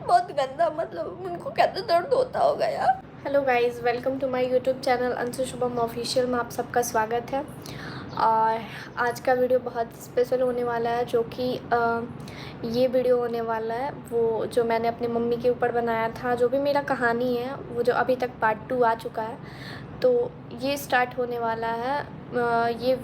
बहुत गंदा, मतलब उनको कैसे दर्द होता होगा यार। Hello guys, welcome to my YouTube channel Anshu Shubham official में आप सबका स्वागत है। और आज का वीडियो बहुत स्पेशल होने वाला है, जो कि ये वीडियो होने वाला है वो जो मैंने अपनी मम्मी के ऊपर बनाया था, जो भी मेरा कहानी है वो जो अभी तक पार्ट 2 आ चुका है, तो ये स्टार्ट होने वाला है। ये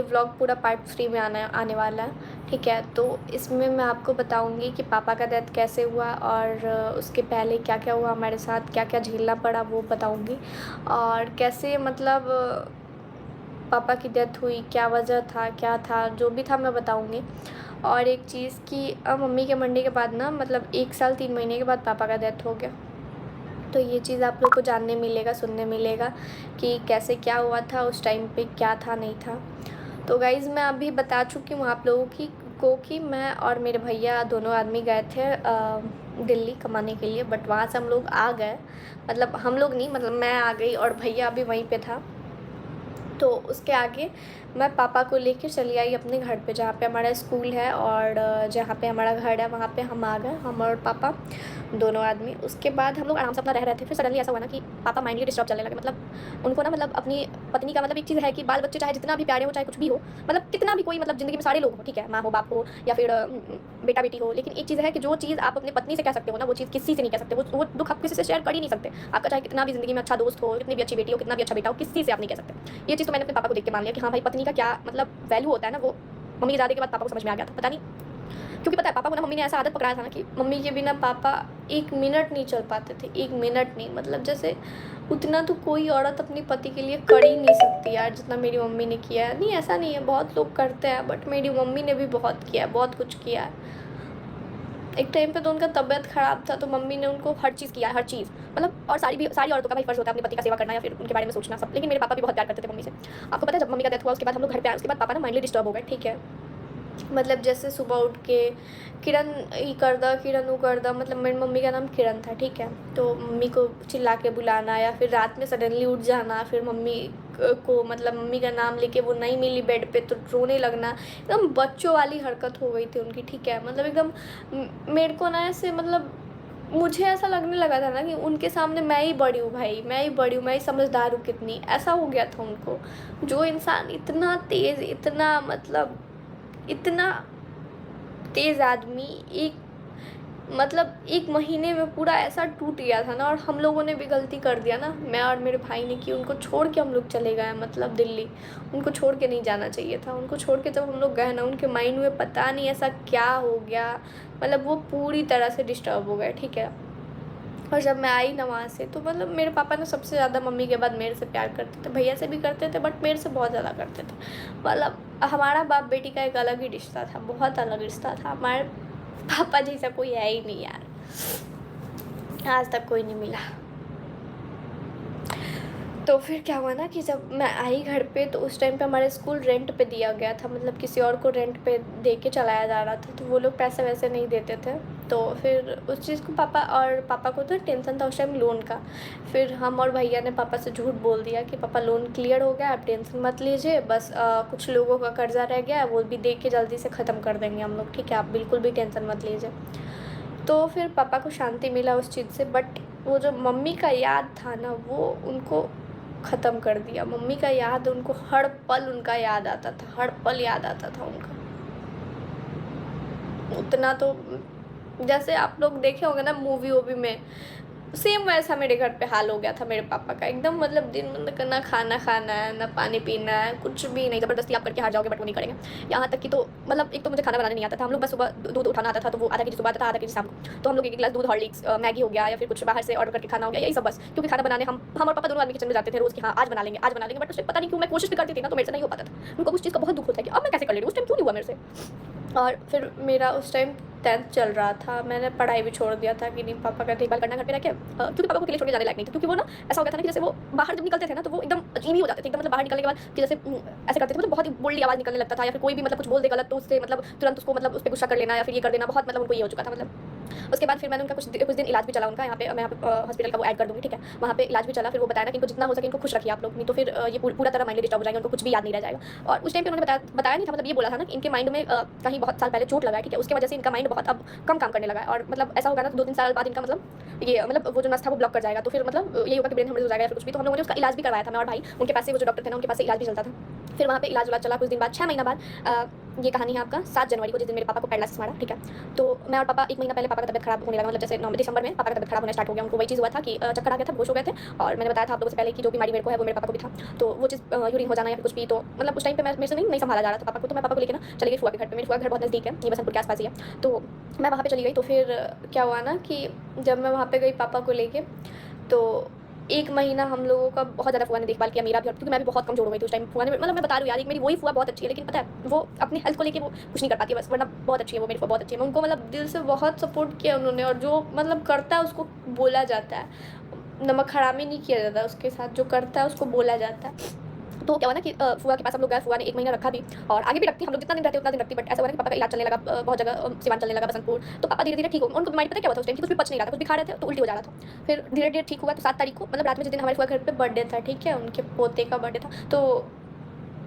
व्लॉग पूरा पार्ट 3 में आने वाला है, ठीक है। तो इसमें मैं आपको बताऊंगी कि पापा का डेथ कैसे हुआ और उसके पहले क्या क्या हुआ हमारे साथ, क्या क्या झेलना पड़ा वो बताऊंगी, और कैसे मतलब पापा की डेथ हुई, क्या वजह था, क्या था, जो भी था मैं बताऊंगी। और एक चीज़ कि अब मम्मी के मरने के बाद ना, मतलब 1 साल 3 महीने के बाद पापा का डेथ हो गया, तो ये चीज़ आप लोग को जानने मिलेगा, सुनने मिलेगा कि कैसे क्या हुआ था उस टाइम पे, क्या था नहीं था। तो गाइज़ मैं अभी बता चुकी हूँ आप लोगों को कि मैं और मेरे भैया दोनों आदमी गए थे दिल्ली कमाने के लिए, बट वहाँ से हम लोग आ गए, मतलब हम लोग नहीं, मतलब मैं आ गई और भैया अभी वहीं पे था। तो उसके आगे मैं पापा को लेकर चली आई अपने घर पे, जहाँ पे हमारा स्कूल है और जहाँ पे हमारा घर है वहाँ पे हम आ गए, हम और पापा दोनों आदमी। उसके बाद हम लोग आराम से अपना रह रहे थे, फिर सडनली ऐसा हुआ ना कि पापा माइंडली डिस्टर्ब चलने लगे। मतलब उनको ना, मतलब अपनी पत्नी का, मतलब एक चीज़ है कि बाल बच्चे चाहे जितना भी प्यारे हो, चाहे कुछ भी हो, मतलब कितना भी कोई, मतलब ज़िंदगी में सारे लोग हो, ठीक है, माँ हो, बाप हो, या फिर बेटा बेटी हो, लेकिन एक चीज़ है कि जो चीज़ आप अपनी पत्नी से कह सकते हो ना, वो चीज़ किसी से नहीं कह सकते। वो दुख आप किसी से शेयर कर ही नहीं सकते। आपका चाहे कितना भी ज़िंदगी में अच्छा दोस्त हो, कितनी भी अच्छी बेटी हो, कितना भी अच्छा बेटा हो, किसी से आप नहीं कह सकते। ये चीज़ तो मैंने अपने पापा को देख के मान लिया कि हाँ भाई, पत्नी का क्या मतलब वैल्यू होता है ना, वो मम्मी के जाने के बाद पापा को समझ में आ गया था। पता नहीं क्योंकि पता है, पापा को ना मम्मी ने ऐसा आदत पकड़ाया था ना कि मम्मी के बिना पापा 1 मिनट नहीं चल पाते थे, 1 मिनट नहीं। मतलब जैसे उतना तो कोई औरत अपने पति के लिए कर ही नहीं सकती यार, जितना मेरी मम्मी ने किया है। नहीं, ऐसा नहीं है, बहुत लोग करते हैं, बट मेरी मम्मी ने भी बहुत किया है, बहुत कुछ किया है। एक टाइम पे तो उनका तबीयत ख़राब था, तो मम्मी ने उनको हर चीज़ किया है, हर चीज़, मतलब। और सारी औरतों का भाई फ़र्ज़ होता है अपने पति का सेवा करना या फिर उनके बारे में सोचना सब, लेकिन मेरे पापा भी बहुत प्यार करते थे मम्मी से। आपको पता है, जब मम्मी का डेथ हुआ उसके बाद हम लोग घर पे आए, उसके बाद पापा ना माइंडली डिस्टर्ब हो गए, ठीक है। मतलब जैसे सुबह उठ के किरण ये कर दा, किरण वो कर दा, मतलब मेरी मम्मी का नाम किरण था, ठीक है। तो मम्मी को चिल्ला के बुलाना, या फिर रात में सडनली उठ जाना, फिर मम्मी को, मतलब मम्मी का नाम लेके वो नहीं मिली बेड पे तो रोने लगना। एकदम बच्चों वाली हरकत हो गई थी उनकी, ठीक है। मतलब एकदम मेरे को ना ऐसे, मतलब मुझे ऐसा लगने लगा था ना कि उनके सामने मैं ही बड़ी हूँ भाई, मैं ही बड़ी हूँ, मैं ही समझदार हूँ कितनी, ऐसा हो गया था उनको। जो इंसान इतना तेज़, इतना मतलब इतना तेज़ आदमी, एक मतलब 1 महीने में पूरा ऐसा टूट गया था ना। और हम लोगों ने भी गलती कर दिया ना, मैं और मेरे भाई ने, कि उनको छोड़ के हम लोग चले गए, मतलब दिल्ली। उनको छोड़ के नहीं जाना चाहिए था। उनको छोड़ के जब हम लोग गए ना, उनके माइंड में पता नहीं ऐसा क्या हो गया, मतलब वो पूरी तरह से डिस्टर्ब हो गए, ठीक है। और जब मैं आई ना वहाँ से, तो मतलब मेरे पापा ना सबसे ज़्यादा मम्मी के बाद मेरे से प्यार करते थे, भैया से भी करते थे, बट मेरे से बहुत ज़्यादा करते थे। मतलब हमारा बाप बेटी का एक अलग ही रिश्ता था, बहुत अलग रिश्ता था। हमारे पापा जैसा कोई है ही नहीं यार, आज तक कोई नहीं मिला। तो फिर क्या हुआ ना कि जब मैं आई घर पे, तो उस टाइम पे हमारे स्कूल रेंट पे दिया गया था, मतलब किसी और को रेंट पे दे के चलाया जा रहा था, तो वो लोग पैसे वैसे नहीं देते थे। तो फिर उस चीज़ को पापा को तो टेंशन था उस टाइम लोन का। फिर हम और भैया ने पापा से झूठ बोल दिया कि पापा लोन क्लियर हो गया, आप टेंशन मत लीजिए, बस कुछ लोगों का कर्जा रह गया है, वो भी दे के जल्दी से ख़त्म कर देंगे हम लोग, ठीक है, आप बिल्कुल भी टेंशन मत लीजिए। तो फिर पापा को शांति मिला उस चीज़ से, बट वो जो मम्मी का याद था ना, वो उनको ख़त्म कर दिया। मम्मी का याद उनको हर पल, उनका याद आता था, हर पल याद आता था उनका। उतना तो जैसे आप लोग देखे होंगे ना मूवी वूवी में, सेम वैसा मेरे घर पे हाल हो गया था मेरे पापा का एकदम। मतलब दिन में ना खाना खाना है, ना पानी पीना है, कुछ भी नहीं, ज़बरदस्ती आप करके हार जाओगे बट वो नहीं करेंगे। यहाँ तक कि तो मतलब एक तो मुझे खाना बनाने नहीं आता था। हम लोग बस सुबह दूध उठाना आता था, तो वो आधा केजी सुबह आता था, आधा केजी शाम को। तो हम लोग 1 गिलास दूध, हॉर्लिक्स, मैगी हो गया, या फिर कुछ बाहर से ऑर्डर करके खाना हो गया, यही सब बस। क्योंकि खाना बनाने हम और पापा दोनों आदमी किचन में जाते थे रोज़ कि हाँ आज बना लेंगे, आज बना लेंगे, बट उससे पता नहीं क्यों मैं कोशिश भी करती थी ना, तो मेरे से नहीं हो पाता था। उनको उस चीज़ का बहुत दुःख होता है कि अब मैं कैसे कर ले रही हूँ, उस टाइम क्यों नहीं हुआ मेरे से। और फिर मेरा उस टाइम 10th चल रहा था, मैंने पढ़ाई भी छोड़ दिया था कि नहीं, पापा का देखभाल करना घर पे रह के, क्योंकि पापा को अकेले छोड़ के जाने लायक नहीं था। क्योंकि वो ना ऐसा हो गया था ना कि जैसे वो बाहर जब निकलते थे ना, तो वो एकदम अजीब ही हो जाते थे एकदम। मतलब बाहर निकलने के बाद कि जैसे ऐसे करते थे, मतलब बहुत ही बोल्डली आवाज़ निकलने लगता था, या फिर कोई भी मतलब कुछ बोल दे गलत, तो उससे मतलब तुरंत उसको मतलब उस पर गुस्सा कर लेना, या फिर ये कर देना, बहुत मतलब उनको ये हो चुका था। मतलब उसके बाद फिर मैंने उनका कुछ दिन इलाज भी चला उनका, यहाँ पे मैं हॉस्पिटल का वो ऐड कर दूँगी, ठीक है। वहाँ पे इलाज भी चला, फिर वो बताया ना कि इनको जितना हो सके इनको खुश रखिए आप लोग, नहीं तो फिर ये पूरा तरह माइंड डिस्टर्ब हो जाएगा, उनको कुछ भी याद नहीं रह जाएगा। और उस टाइम पे उन्होंने बताया नहीं था, मतलब ये बोला था ना कि इनके माइंड में कहीं बहुत साल पहले चोट लगा है, ठीक है। उसकी वजह से इनका माइंड बहुत अब कम काम करने लगा है, और मतलब ऐसा होगा ना तो 2-3 साल बाद इनका मतलब वो जो नस था वो ब्लॉक कर जाएगा, तो फिर मतलब यही होगा कि ब्रेन हेमरेज हो जाएगा या फिर कुछ भी। तो हम लोगों ने उसका इलाज भी करवाया था, मैं और भाई, उनके पास से वो जो डॉक्टर थे ना उनके पास से इलाज भी चलता था। फिर वहाँ पे इलाज चला कुछ दिन बाद, 6 महीना बाद ये कहानी है आपका 7 जनवरी को, जिस दिन मेरे पापा को पैरालिसिस मारा, ठीक है। तो मैं और पापा 1 महीना पहले पापा का तबियत खराब होने लगा, मतलब जैसे दिसंबर में पापा का तबियत खराब होना स्टार्ट हो गया। उनको वही चीज़ हुआ था कि चक्कर आ गया था, बेहोश हो गए थे, और मैंने बताया था आप लोगों से पहले कि जो बीमारी मेरे को है वो मेरे पापा को भी था। तो वो चीज़ यूरिन हो जाना या फिर कुछ भी, तो मतलब उस टाइम पे मेरे से नहीं संभाला जा रहा था पापा को, तो मैं पापा को लेके ना चली गई फुआ के घर पे। मेरी फुआ का घर बहुत नज़दीक है, ये बसंतपुर के आसपास ही है। तो मैं वहाँ पे चली गई, तो फिर क्या हुआ ना कि जब मैं वहाँ पे गई पापा को लेके, तो 1 महीना हम लोगों का बहुत ज़्यादा फुआ ने देखभाल किया मेरा भी, क्योंकि मैं भी बहुत कमज़ोर हो गई थी उस टाइम। फुआ ने मतलब मैं बता रही हूँ यार, एक मेरी वही फुआ बहुत अच्छी है, लेकिन पता है वो अपनी हेल्थ को लेके वो कुछ नहीं कर पाती है बस, वरना बहुत अच्छी है वो मेरी फुआ, बहुत अच्छी है। मैं उनको मतलब दिल से बहुत सपोर्ट किया उन्होंने, और जो मतलब करता है उसको बोला जाता है, नमक हरामी नहीं किया जाता उसके साथ, जो करता है उसको बोला जाता है। तो क्या हुआ ना कि फुआ के पास हम लोग गए, फुआ ने 1 महीना रखा भी, और आगे भी रखती, हम लोग जितना दिन रहते उतना दिन रखती। बट ऐसा हुआ ना कि पापा का इलाज चलने लगा बहुत जगह, सिवान चलने लगा, बसंतपुर। तो पापा धीरे धीरे ठीक हो, उनको बीमारी पता क्या हुआ था उस टाइम कि कुछ भी पच नहीं रहा था, कुछ भी खा रहे थे तो उल्टी हो जा रहा था। फिर धीरे धीरे ठीक हुआ, तो 7 तारीख को मतलब रात में जिस दिन हमारे फुआ घर पे बर्थडे था, ठीक है, उनके पोते का बर्थडे था, तो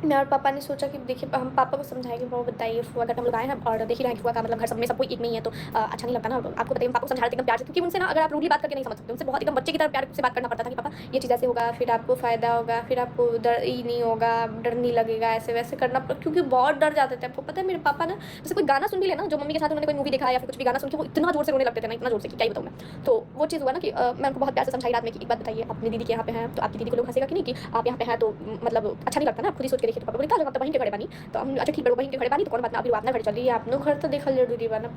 मैं और पापा ने सोचा कि देखिए हम पापा को समझाएंगे, पापा बताइए फुआ घर हम लोग आए हैं और देख ही रहे हैं कि फुआ का मतलब घर सब में सब कोई एक नहीं है, तो अच्छा नहीं लगता ना। आपको बताइए, पापा को समझा रहे थे एकदम प्यार से, क्योंकि उनसे ना अगर आप रूडली बात करके नहीं समझ सकते, उनसे बहुत एकदम बच्चे की तरह प्यार से बात करना पड़ता था कि पापा ये चीज़ ऐसे होगा, फिर आपको फ़ायदा होगा, फिर आपको डर ही नहीं होगा, डर नहीं लगेगा, ऐसे वैसे करना, क्योंकि बहुत डर जाते थे। आपको पता है मेरे पापा ना जैसे कोई गाना सुन भी लेना, जो मम्मी के साथ उन्होंने कोई मूवी देखा या फिर कुछ भी गाना सुन के वो इतना जोर से रोने लगते थे ना, इतना जोर से कि क्या ही बताऊँ मैं। तो वो चीज़ हुआ ना कि मैं उनको बहुत प्यार से समझाई रात में कि एक बात बताइए, अपनी दीदी के यहाँ पे हैं तो आपकी दीदी को लोग हंसेगा कि नहीं कि आप यहाँ पे हैं, तो मतलब अच्छा नहीं लगता ना, खुद ही सोच के देखिए। तो पापा बोले क्या बहन के घरे बानी, तो हम अच्छा ठीक बड़ो बहन के घरे बानी तो कौन बात ना, अभी वो अपना घर चल रही है, अपनो घर तो देखल जरूरी बा ना।